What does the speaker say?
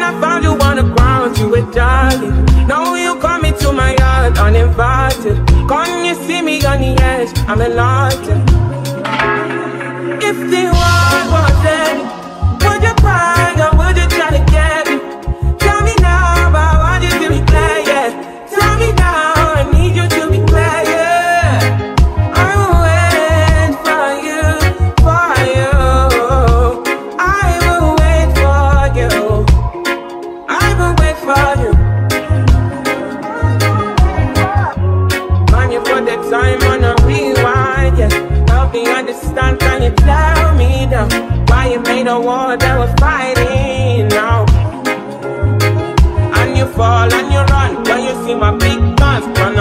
I found you on the ground, you were dying. Now you come into my yard uninvited. Come you see me on the edge, I'm enlightened. If the world was ending, would you cry or would you try to get me? Tell me now, I want you to be clear, yeah. Tell me now, I need you to be clear, yeah. I will wait for you, for you. I will wait for you. I will wait for you. Man, you put the time on a rewind, yeah. Help me understand, can you tell me now why you made a war that was fighting now? And you fall and you run when you see my big guns run